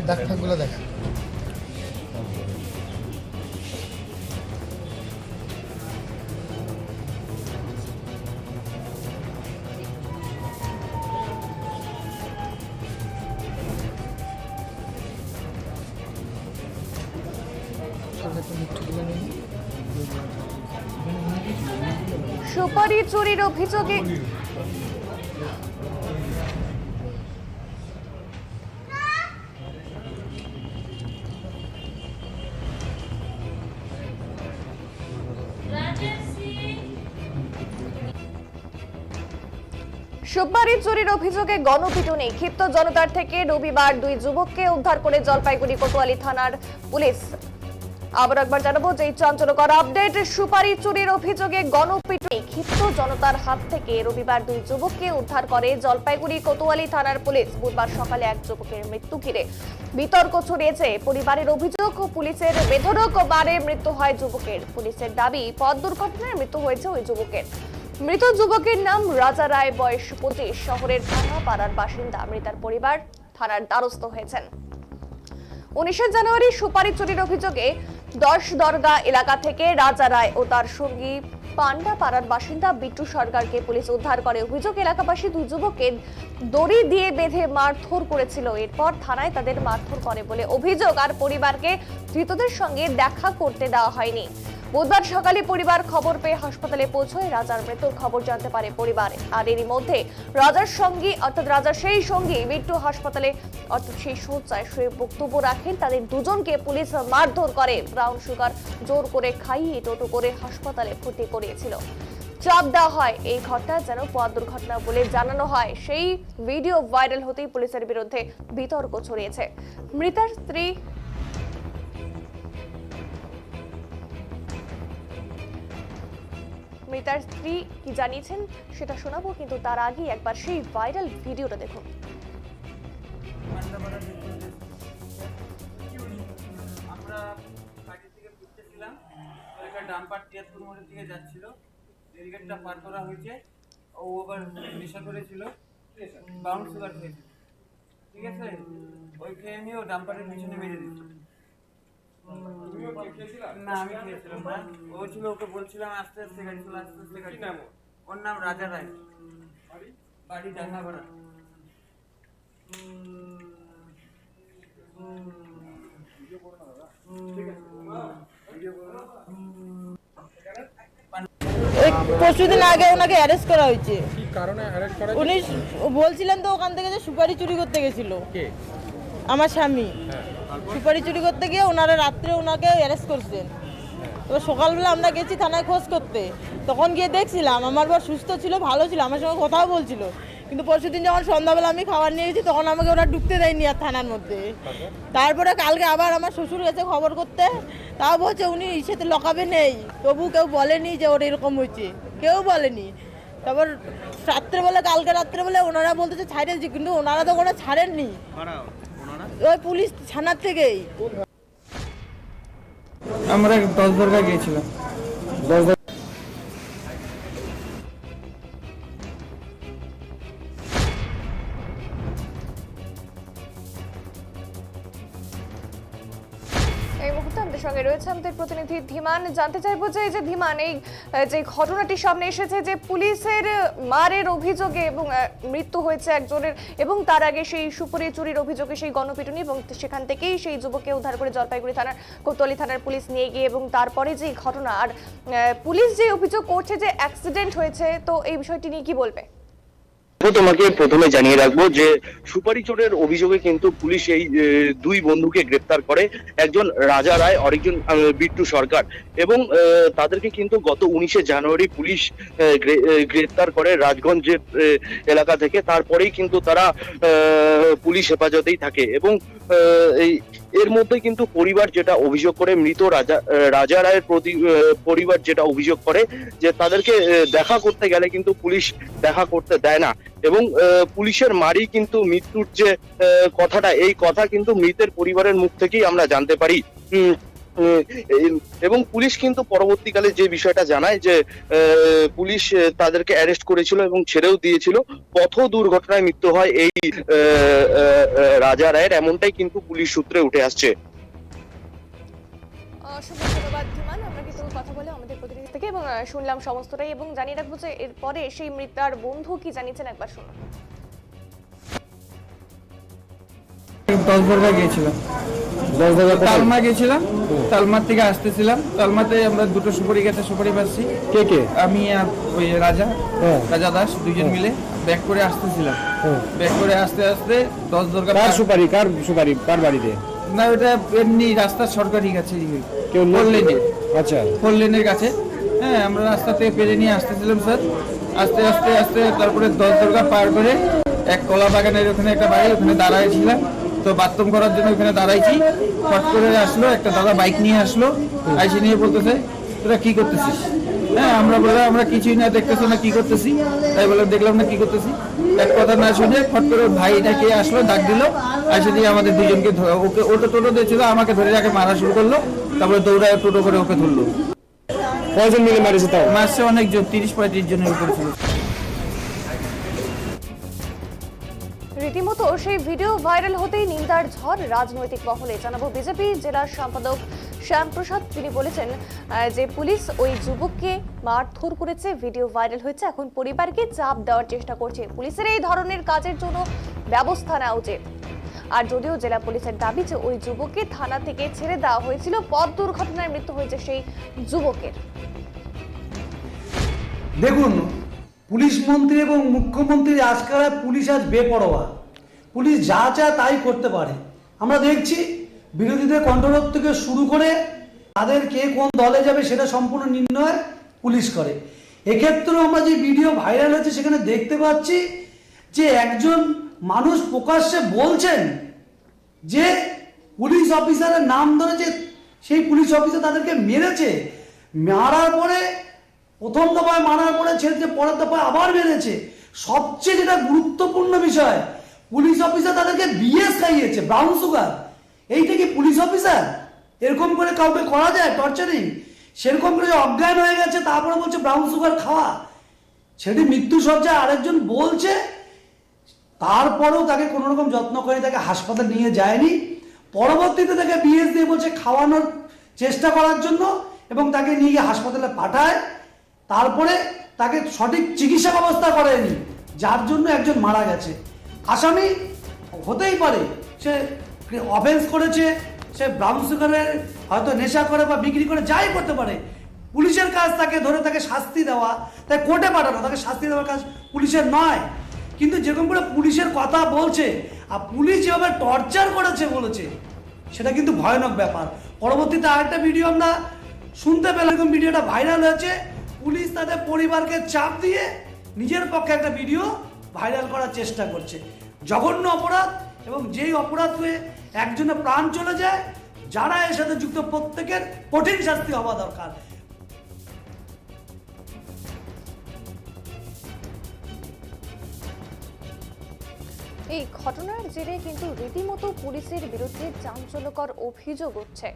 পায়ের দাগ ফাগগুলো দেখা। সুপারি চুরির অভিযোগে সুপারি চুরির অভিযোগে গণপিটুনি, ক্ষিপ্ত জনতার থেকে রবিবার দুই যুবককে উদ্ধার করে জলপাইগুড়ি কোতোয়ালি থানার পুলিশ। আবার একবার জানাবো যে চাঞ্চল্যকর আপডেট, সুপারি চুরির অভিযোগে গণপিটুনি, ক্ষিপ্ত জনতার হাত থেকে রবিবার দুই যুবককে উদ্ধার করে জলপাইগুড়ি কোতোয়ালি থানার পুলিশ। বুধবার সকালে এক যুবকের মৃত্যু ঘিরে বিতর্ক ছড়িয়েছে। পরিবারের অভিযোগ, পুলিশের বেধড়ক বারে মৃত্যু হয় যুবকের। পুলিশের দাবি, পথ দুর্ঘটনায় মৃত্যু হয়েছে ওই যুবকের। মৃত যুবকের নাম রাজা রায়, বয়স 25, শহরের ভাঙাপাড়ার বাসিন্দা। মৃতার পরিবার থানার দ্বারস্থ হয়েছেন। 19 জানুয়ারি সুপারি চুরির অভিযোগে 10 দরগা এলাকা থেকে রাজা রায় ও তার সঙ্গী পান্ডাপাড়ার বাসিন্দা বিট্টু সরকারকে পুলিশ উদ্ধার করে। অভিযোগ, এলাকাবাসী দুই যুবককে দড়ি দিয়ে বেঁধে মারধর করেছিল। এরপর থানায় তাদের মারধর করে বলে অভিযোগ, আর পরিবারকে ধৃতদের সঙ্গে দেখা করতে দেওয়া হয়নি। বুধবার সকালে পরিবার খবর পেয়ে হাসপাতালে পৌঁছয়। রাজার মৃত্যুর খবর জানতে পারে পরিবার। আর এরই মধ্যে রাজার সঙ্গী অর্থাৎ রাজার সেই সঙ্গী বিট্টু হাসপাতালে অর্থাৎ সেই শয্যায় শুয়ে বক্তব্য রাখেন। তাদের দুজনকে পুলিশ মারধর করে, ব্রাউন সুগার জোর করে খাইয়ে টোটো করে হাসপাতালে ভর্তি করিয়েছিল। চাপ দেওয়া হয় এই ঘটনা যেন পথ দুর্ঘটনা বলে জানানো হয়। সেই ভিডিও ভাইরাল হতেই পুলিশের বিরুদ্ধে বিতর্ক ছড়িয়েছে। মৃতার স্ত্রী কি জানিয়েছেন সেটা শোনাবো, কিন্তু তার আগে একবার সেই ভাইরাল ভিডিওটা দেখুন। আমরা বাড়ি থেকে ফিরতেছিলাম, একটা ডাম্পার তিয়াত্তর মোড়ের দিকে যাচ্ছিল, ব্যারিকেডটা পার করা হয়েছে। ও আবার নেশা করেছিল, ব্রাউন সুগার খেয়েছিল, ঠিক আছে। ওই খেয়ে নিয়ে ও ডাম্পারের পিছনে মেরে দিচ্ছে। না, আমি খেয়েছিলাম না। ও ছিল, ওকে বলছিলাম আস্তে আস্তে গাড়ি চলে, আস্তে আস্তে গাড়ি। ওর নাম রাজা রায়, বাড়ি ডাঙ্গাপাড়া। পরশুদিন আগে ওনাকে অ্যারেস্ট করা হয়েছে। কি কারণে অ্যারেস্ট করা? উনি বলছিলেন তো ওখান থেকে যে সুপারি চুরি করতে গেছিল। কে? আমার স্বামী। সুপারি চুরি করতে গিয়ে ওনারা রাত্রে ওনাকে অ্যারেস্ট করছেন। এবার সকালবেলা আমরা গেছি থানায় খোঁজ করতে, তখন গিয়ে দেখছিলাম আমার বর সুস্থ ছিল, ভালো ছিল, আমার সঙ্গে কথাও বলছিল। কিন্তু পরশুদিন যখন সন্ধ্যাবেলা আমি খাবার নিয়ে গেছি তখন আমাকে ওরা ঢুকতে দেয়নি আর থানার মধ্যে। তারপরে কালকে আবার আমার শ্বশুর গেছে খবর করতে, তাও বলছে উনি ইসেতে লকাবে নেই, তবু কেউ বলেনি যে ওর এরকম হয়েছে, কেউ বলেনি। তারপর রাত্রেবেলা, কালকে রাত্রেবেলা ওনারা বলতেছে ছাড়েছি, কিন্তু ওনারা তো কোনো ছাড়েননি, ওই পুলিশ থানার থেকেই। আমরা 10 দরগা গিয়েছিলাম। এই মুহূর্তে আমাদের সঙ্গে রয়েছে আমাদের প্রতিনিধি ধীমান। জানতে চাইবো যে ধীমান, এই যে ঘটনাটি সামনে এসেছে যে পুলিশের মারের অভিযোগে এবং মৃত্যু হয়েছে একজনের, এবং তার আগে সেই সুপারি চুরির অভিযোগে সেই গণপিটুনি, এবং সেখান থেকেই সেই যুবককে উদ্ধার করে জলপাইগুড়ি থানার কোতোয়ালি থানার পুলিশ নিয়ে গিয়ে, এবং তারপরে যে ঘটনা, আর পুলিশ যে অভিযোগ করছে যে অ্যাক্সিডেন্ট হয়েছে, তো এই বিষয়টি নিয়ে কি বলবে? তোমাকে প্রথমে জানিয়ে রাখবো যে সুপারি চোরের অভিযোগে কিন্তু পুলিশ এই দুই বন্ধুকে গ্রেপ্তার করে, একজন রাজা রায় আর একজন বিট্টু সরকার, এবং তাদেরকে কিন্তু গত 19 জানুয়ারি পুলিশ গ্রেপ্তার করে রাজগঞ্জের এলাকা থেকে। তারপরেই কিন্তু তারা পুলিশ হেফাজতেই থাকে, এবং এর মধ্যে কিন্তু পরিবার যেটা অভিযোগ করে, মৃত রাজা রায়ের পরিবার যেটা অভিযোগ করে যে তাদেরকে দেখা করতে গেলে কিন্তু পুলিশ দেখা করতে দেয় না, এবং পুলিশের মারি কিন্তু মৃত্যুর যে কথাটা, এই কথা কিন্তু মৃতের পরিবারের মুখ থেকেই আমরা জানতে পারি। এবং পুলিশ কিন্তু পরবর্তীকালে যে বিষয়টা জানায় যে পুলিশ তাদেরকে অ্যারেস্ট করেছিল এবং ছেড়েও দিয়েছিল। পথ দুর্ঘটনায় মৃত্যু হয় এই রাজা রায়ের, এমনটাই কিন্তু পুলিশ সূত্রে উঠে আসছে। অসংখ্য ধন্যবাদ ধীমান, আমরা কিন্তু কথা বলে আমাদের প্রতিনিধি থেকে এবং শুনলাম সমস্তটাই, এবং জানিয়ে রাখবো যে এরপরে সেই মৃতার বন্ধু কি জানিয়েছেন একবার শুনুন। 10 দরগা গিয়েছিলাম, তালমা গেছিলাম, তালমার থেকে আসতেছিলাম, তালমাতে আমরা দুটো সুপারি গাছে সুপারি পাচ্ছি। কে কে? আমি আর ওই রাজা দাস দুজন মিলে ব্যাক করে আসতেছিলাম। ব্যাক করে আসতে আসতে 10 দরগা কার সুপারি কার বাড়িতে? না, ওটা এমনি রাস্তার সরকারি কাছে, কেউ ফোর লেনে, আচ্ছা, 4 লেনের কাছে। হ্যাঁ, আমরা রাস্তা থেকে পেরে নিয়ে আসতেছিলাম স্যার। আস্তে আস্তে আস্তে তারপরে 10 দরগা পার করে এক কলা বাগানের ওখানে একটা বাড়ি, ওখানে দাঁড়াইছিলাম। তো বাথরুম করার জন্য ওখানে দাঁড়াইছি, ফট করে আসলো একটা দাদা, বাইক নিয়ে আসলো, আইসে নিয়ে বলতেছে তোরা কি করতেছিস? হ্যাঁ, আমরা বললাম আমরা কিছুই না, দেখতেছি না কি করতেছি। তাই বললাম দেখলাম না কি করতেছি। এক কথা না শুনে ফট করে ভাইটাকে আসলো, ডাক দিল, এসে দিয়ে আমাদের দুজনকে ওকে, ওটা টোটো দিয়েছিল, আমাকে ধরে আগে মারা শুরু করলো। তারপরে দৌড়ায় টোটো করে ওকে ধরলো। কয়জন মিলে মারিছে তাও? মারছে অনেকজন, 30-35 জনের উপরে ছিল। রীতিমতো সেই ভিডিও ভাইরাল হতেই নিন্দার ঝড় রাজনৈতিক মহলে। জানাবো বিজেপি জেলা সম্পাদক শ্যামপ্রসাদ, তিনি বলেছেন যে পুলিশ ওই যুবককে মারধর করেছে, ভিডিও ভাইরাল হয়েছে, এখন পরিবারকে চাপ দেওয়ার চেষ্টা করছে। পুলিশের এই ধরনের কাজের জন্য ব্যবস্থা নেওয়া উচিত। আর যদিও জেলা পুলিশের দাবি যে ওই যুবককে থানা থেকে ছেড়ে দেওয়া হয়েছিল, পথ দুর্ঘটনায় মৃত্যু হয়েছে সেই যুবকের। দেখুন, পুলিশ মন্ত্রী এবং মুখ্যমন্ত্রী আজকাল পুলিশ আজ বেপরোয়া, পুলিশ যা চায় তাই করতে পারে। আমরা দেখছি বিরোধীদের কণ্ঠরোধ থেকে শুরু করে তাদের কে কোন দলে যাবে সেটা সম্পূর্ণ নির্ণয় পুলিশ করে। এক্ষেত্রেও আমরা যে ভিডিও ভাইরাল হয়েছে সেখানে দেখতে পাচ্ছি যে একজন মানুষ প্রকাশ্যে বলছেন যে পুলিশ অফিসারের নাম ধরে যে সেই পুলিশ অফিসার তাদেরকে মেরেছে, মারার পরে প্রথম দফায় মারার পরে ছেড়েছে, পরের দফায় আবার মেরেছে। সবচেয়ে যেটা গুরুত্বপূর্ণ বিষয়, পুলিশ অফিসার তাদেরকে বিএস খাইয়েছে, ব্রাউন সুগার। এইটা কি পুলিশ অফিসার? এরকম করে কাউকে করা যায় টর্চারিং? সেরকম করে অজ্ঞান হয়ে গেছে, তারপরে বলছে ব্রাউন সুগার খাওয়া। সেটি মৃত্যু সজ্জায় আরেকজন বলছে, তারপরেও তাকে কোনো রকম যত্ন করে তাকে হাসপাতালে নিয়ে যায়নি। পরবর্তীতে তাকে বিএস দিয়ে বলছে খাওয়ানোর চেষ্টা করার জন্য, এবং তাকে নিয়ে গিয়ে হাসপাতালে পাঠায়। তারপরে তাকে সঠিক চিকিৎসা ব্যবস্থা করেনি, যার জন্য একজন মারা গেছে। আসামি হতেই পারে, সে অফেন্স করেছে, সে ব্রাউন সুগারের হয়তো নেশা করে বা বিক্রি করে, যাই করতে পারে। পুলিশের কাজ তাকে ধরে তাকে শাস্তি দেওয়া, তাই কোর্টে পাঠানো, তাকে শাস্তি দেওয়ার কাজ পুলিশের নয়। কিন্তু যেরকম করে পুলিশের কথা বলছে আর পুলিশ যেভাবে টর্চার করেছে বলেছে, সেটা কিন্তু ভয়ানক ব্যাপার। পরবর্তীতে আরেকটা ভিডিও আমরা শুনতে পেলাম, এরকম ভিডিওটা ভাইরাল হয়েছে। পুলিশ তাদের পরিবারকে চাপ দিয়ে নিজের পক্ষে একটা ভিডিও ভাইরাল করার চেষ্টা করছে। জঘন্য অপরাধ, এবং যেই অপরাধ হয়ে একজনের প্রাণ চলে যায়, যারা এর সাথে যুক্ত প্রত্যেকের কঠিন শাস্তি হওয়া দরকার। এই ঘটনার জেরে কিন্তু রীতিমতো পুলিশের বিরুদ্ধে চাঞ্চল্যকর অভিযোগ উঠছে।